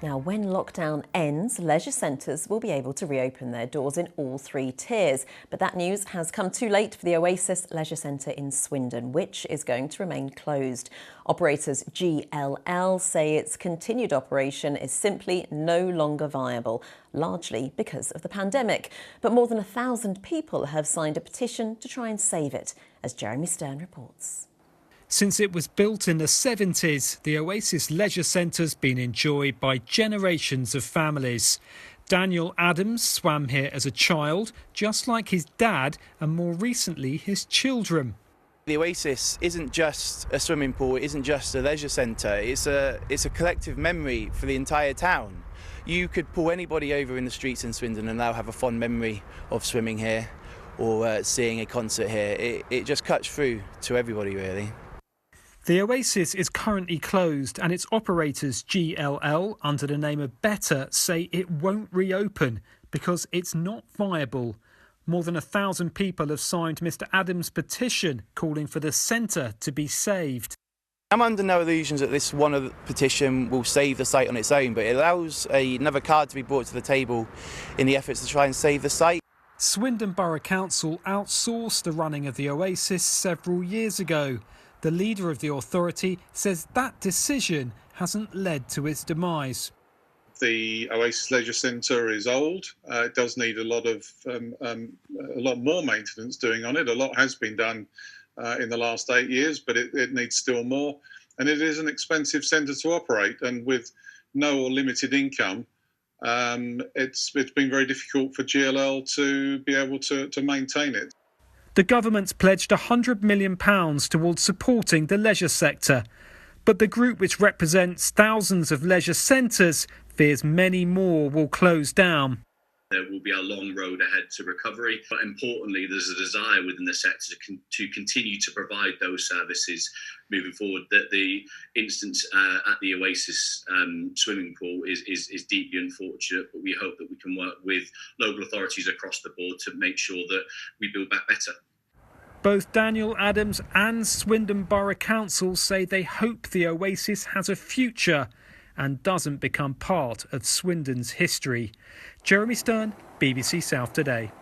Now, when lockdown ends, leisure centres will be able to reopen their doors in all 3 tiers. But that news has come too late for the Oasis Leisure Centre in Swindon, which is going to remain closed. Operators GLL say its continued operation is simply no longer viable, largely because of the pandemic. But more than 1,000 people have signed a petition to try and save it, as Jeremy Stern reports. Since it was built in the 70s, the Oasis Leisure Centre's been enjoyed by generations of families. Daniel Adams swam here as a child, just like his dad and more recently his children. The Oasis isn't just a swimming pool, it isn't just a leisure centre, it's a collective memory for the entire town. You could pull anybody over in the streets in Swindon and they'll have a fond memory of swimming here or seeing a concert here. It just cuts through to everybody, really. The Oasis is currently closed and its operators GLL, under the name of Better, say it won't reopen because it's not viable. More than 1,000 people have signed Mr Adams' petition calling for the centre to be saved. I'm under no illusions that this one petition will save the site on its own, but it allows another card to be brought to the table in the efforts to try and save the site. Swindon Borough Council outsourced the running of the Oasis several years ago. The leader of the authority says that decision hasn't led to its demise. The Oasis Leisure Centre is old. It does need a lot more maintenance doing on it. A lot has been done in the last 8 years, but it needs still more. And it is an expensive centre to operate. And with no or limited income, it's been very difficult for GLL to be able to maintain it. The government's pledged £100 million towards supporting the leisure sector. But the group, which represents thousands of leisure centres, fears many more will close down. There will be a long road ahead to recovery, but importantly, there's a desire within the sector to continue to provide those services moving forward. That the instance at the Oasis swimming pool is deeply unfortunate, but we hope that we can work with local authorities across the board to make sure that we build back better. Both Daniel Adams and Swindon Borough Council say they hope the Oasis has a future and doesn't become part of Swindon's history. Jeremy Stern, BBC South Today.